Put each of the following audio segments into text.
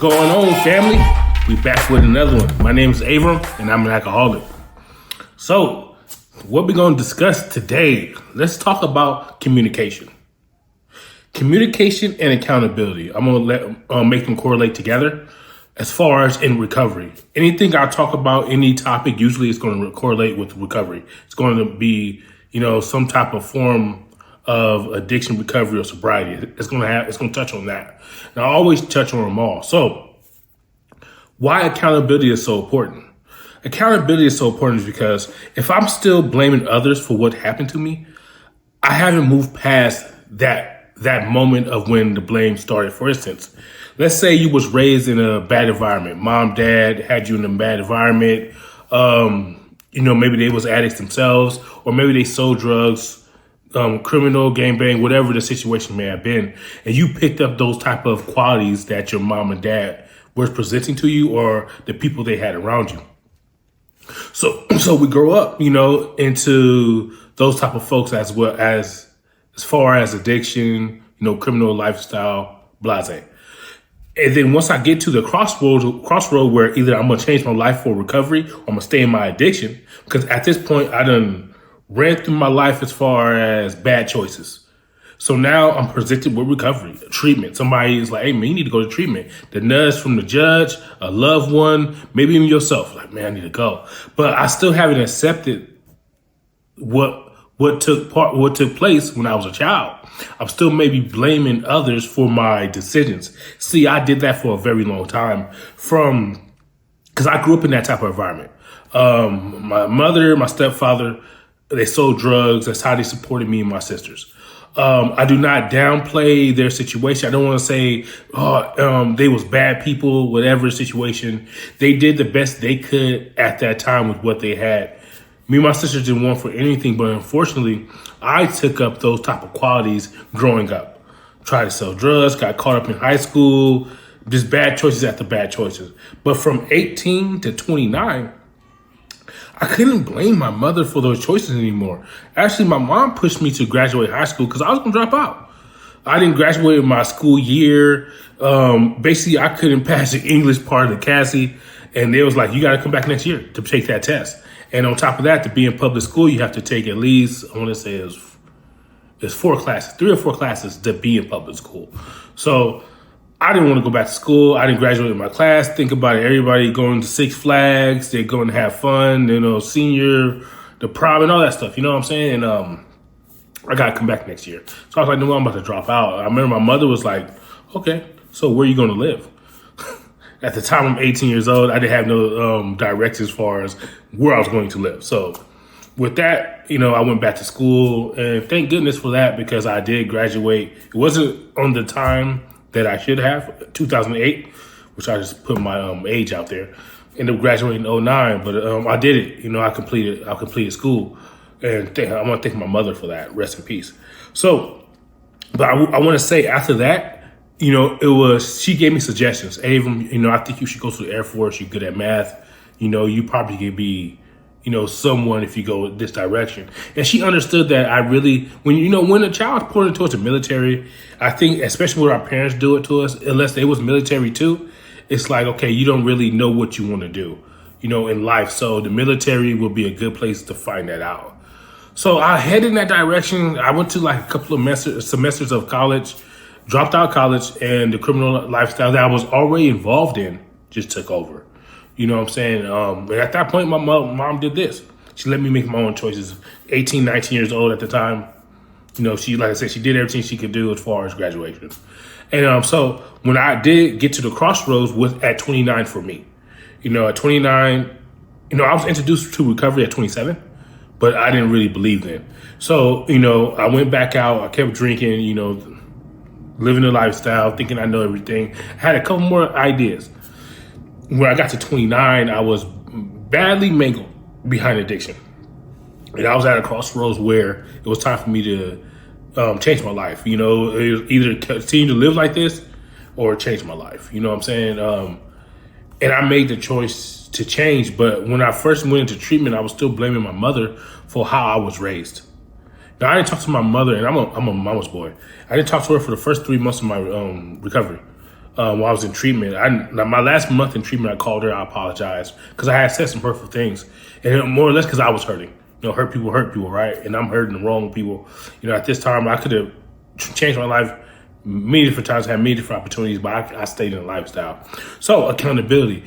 going on, family? We back with another one. My name is Abram, and I'm an alcoholic. So, what we're going to discuss today, let's talk about communication. Communication and accountability. I'm going to make them correlate together as far as in recovery. Anything I talk about, any topic, usually it's going to correlate with recovery. It's going to be, some type of form of addiction recovery or sobriety. It's going to touch on that. And I always touch on them all. So why accountability is so important? Accountability is so important because if I'm still blaming others for what happened to me, I haven't moved past that moment of when the blame started. For instance, let's say you was raised in a bad environment. Mom, dad had you in a bad environment. Maybe they was addicts themselves, or maybe they sold drugs, criminal, gangbang, whatever the situation may have been. And you picked up those type of qualities that your mom and dad were presenting to you, or the people they had around you. So we grow up, into those type of folks as well as far as addiction, criminal lifestyle, blase. And then once I get to the crossroad where either I'm going to change my life for recovery or I'm going to stay in my addiction, because at this point I done ran through my life as far as bad choices. So now I'm presented with recovery, treatment. Somebody is like, hey, man, you need to go to treatment. The nudge from the judge, a loved one, maybe even yourself. Like, man, I need to go. But I still haven't accepted what took place when I was a child. I'm still maybe blaming others for my decisions. See, I did that for a very long time because I grew up in that type of environment. My mother, my stepfather, they sold drugs. That's how they supported me and my sisters. I do not downplay their situation. I don't want to say, they was bad people, whatever the situation. They did the best they could at that time with what they had. Me and my sisters didn't want for anything, but unfortunately, I took up those type of qualities growing up. Tried to sell drugs, got caught up in high school, just bad choices after bad choices. But from 18 to 29, I couldn't blame my mother for those choices anymore. Actually, my mom pushed me to graduate high school because I was going to drop out. I didn't graduate my school year. Basically, I couldn't pass the English part of the CASI. And they was like, you got to come back next year to take that test. And on top of that, to be in public school, you have to take at least, I want to say it's 4 classes, 3 or 4 classes to be in public school. So I didn't want to go back to school. I didn't graduate in my class. Think about it. Everybody going to Six Flags. They're going to have fun, senior, the prom and all that stuff. You know what I'm saying? And I got to come back next year. So I was like, no, I'm about to drop out. I remember my mother was like, okay, so where are you going to live? At the time, I'm 18 years old. I didn't have no directions as far as where I was going to live. So with that, I went back to school, and thank goodness for that, because I did graduate. It wasn't on the time that I should have, 2008, which I just put my age out there. Ended up graduating in 09, but I did it. I completed school, and I want to thank my mother for that. Rest in peace. So, but I want to say after that, she gave me suggestions. Avram, I think you should go to the Air Force. You're good at math. You probably could be, someone if you go this direction. And she understood that I really, when a child is put towards the military, I think, especially when our parents do it to us, unless they was military too, it's like, okay, you don't really know what you want to do, in life. So the military will be a good place to find that out. So I headed in that direction. I went to like a couple of semesters of college, dropped out of college, and the criminal lifestyle that I was already involved in just took over. You know what I'm saying? And at that point, my mom did this. She let me make my own choices. 18, 19 years old at the time. She, like I said, she did everything she could do as far as graduation. And so when I did get to the crossroads at 29 for me, at 29, I was introduced to recovery at 27, but I didn't really believe then. So, I went back out. I kept drinking, living the lifestyle, thinking I know everything. I had a couple more ideas. When I got to 29, I was badly mangled behind addiction. And I was at a crossroads where it was time for me to change my life. It was either continue to live like this or change my life. You know what I'm saying? And I made the choice to change. But when I first went into treatment, I was still blaming my mother for how I was raised. Now, I didn't talk to my mother, and I'm a mama's boy. I didn't talk to her for the first 3 months of my recovery. while I was in treatment. Now my last month in treatment, I called her. I apologized because I had said some hurtful things, and more or less because I was hurting. Hurt people, right? And I'm hurting the wrong people. At this time, I could have changed my life many different times, had many different opportunities, but I stayed in a lifestyle. So accountability.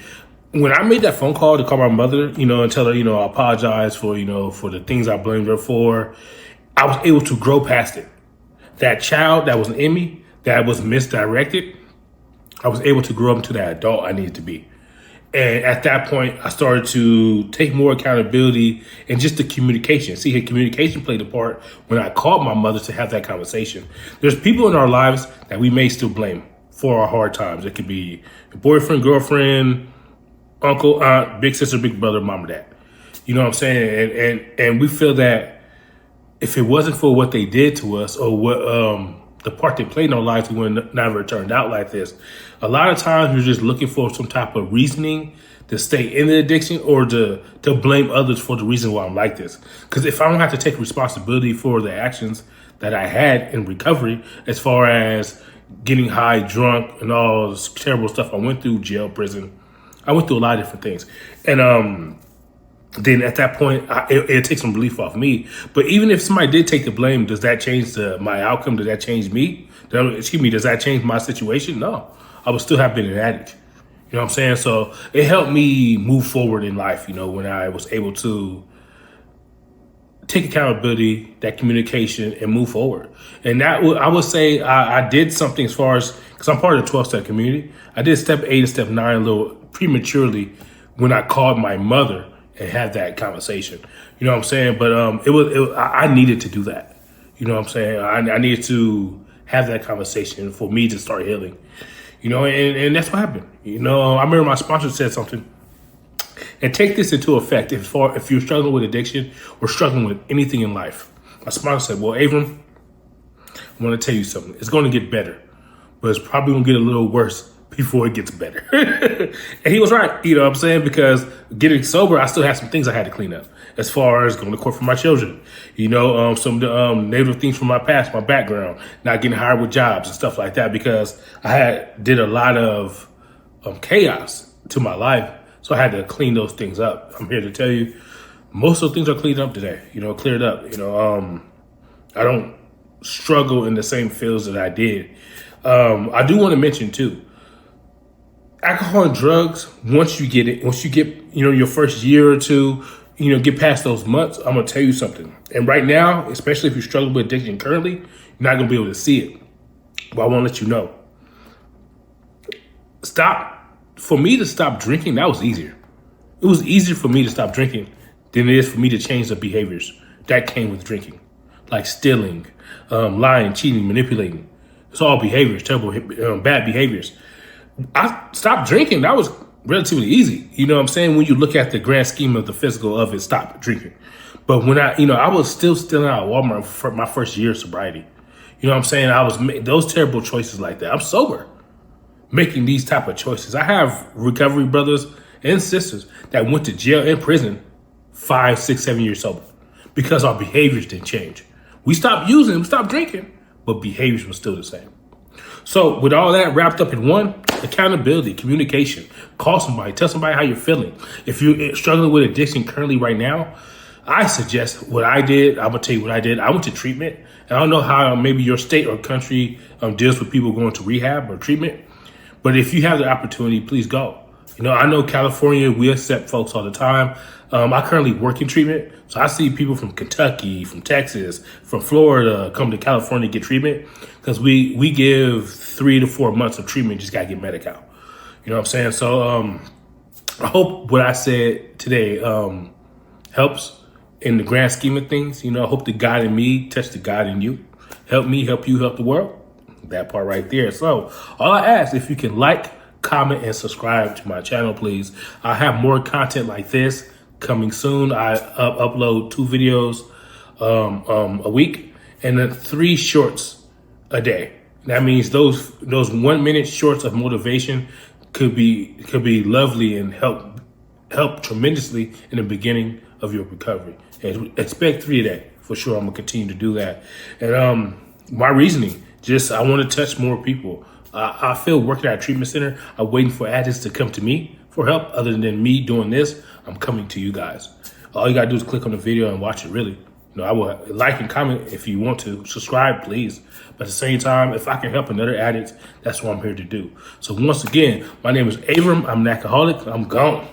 When I made that phone call to call my mother, and tell her, I apologize for, for the things I blamed her for, I was able to grow past it. That child that was in me, that was misdirected, I was able to grow up into that adult I needed to be. And at that point, I started to take more accountability and just the communication. See, communication played a part when I called my mother to have that conversation. There's people in our lives that we may still blame for our hard times. It could be a boyfriend, girlfriend, uncle, aunt, big sister, big brother, mom, or dad. You know what I'm saying? And we feel that if it wasn't for what they did to us or what the part they played in our lives, we would have never turned out like this. A lot of times we're just looking for some type of reasoning to stay in the addiction or to blame others for the reason why I'm like this. Because if I don't have to take responsibility for the actions that I had in recovery, as far as getting high, drunk, and all this terrible stuff I went through, jail, prison, I went through a lot of different things. And then at that point, it takes some relief off me. But even if somebody did take the blame, does that change my outcome? Does that change me? Does that change my situation? No. I would still have been an addict. You know what I'm saying? So it helped me move forward in life, when I was able to take accountability, that communication, and move forward. And that I would say I did something as far as, because I'm part of the 12-step community, I did step 8 and step 9 a little prematurely when I called my mother and had that conversation. You know what I'm saying? But I needed to do that. You know what I'm saying? I needed to have that conversation for me to start healing. And that's what happened. I remember my sponsor said something, and take this into effect if you're struggling with addiction or struggling with anything in life. My sponsor said, well, Abram, I want to tell you something. It's going to get better, but it's probably going to get a little worse before it gets better. And he was right, you know what I'm saying? Because getting sober, I still had some things I had to clean up as far as going to court for my children, some negative things from my past, my background, not getting hired with jobs and stuff like that, because I did a lot of chaos to my life. So I had to clean those things up. I'm here to tell you, most of the things are cleaned up today, cleared up. I don't struggle in the same fields that I did. I do want to mention too, alcohol and drugs, once you get your first year or two, get past those months, I'm going to tell you something. And right now, especially if you're struggling with addiction currently, you're not going to be able to see it. But I want to let you know. For me to stop drinking, that was easier. It was easier for me to stop drinking than it is for me to change the behaviors that came with drinking. Like stealing, lying, cheating, manipulating. It's all behaviors, terrible, bad behaviors. I stopped drinking. That was relatively easy. You know what I'm saying? When you look at the grand scheme of the physical of it, stop drinking. But when I was still stealing out of Walmart for my first year of sobriety. You know what I'm saying? I was those terrible choices like that. I'm sober, making these type of choices. I have recovery brothers and sisters that went to jail and prison 5, 6, 7 years sober because our behaviors didn't change. We stopped using, we stopped drinking, but behaviors were still the same. So with all that wrapped up in one, accountability, communication, call somebody, tell somebody how you're feeling. If you're struggling with addiction currently right now, I suggest what I did. I'm going to tell you what I did. I went to treatment. And I don't know how maybe your state or country deals with people going to rehab or treatment. But if you have the opportunity, please go. I know California, we accept folks all the time. I currently work in treatment. So I see people from Kentucky, from Texas, from Florida come to California to get treatment because we give 3 to 4 months of treatment. Just got to get Medi-Cal. You know what I'm saying? So I hope what I said today helps in the grand scheme of things. I hope the God in me touch the God in you. Help me, help you, help the world. That part right there. So all I ask, if you can like, comment, and subscribe to my channel, please. I have more content like this coming soon. I upload 2 videos a week and then 3 shorts a day. That means those 1 minute shorts of motivation could be lovely and help tremendously in the beginning of your recovery. And expect 3 a day for sure. I'm gonna continue to do that. And my reasoning, just I want to touch more people I feel working at a treatment center, I'm waiting for addicts to come to me for help. Other than me doing this, I'm coming to you guys. All you gotta do is click on the video and watch it, really. I will like and comment if you want to. Subscribe, please. But at the same time, if I can help another addict, that's what I'm here to do. So once again, my name is Abram. I'm an alcoholic. I'm gone.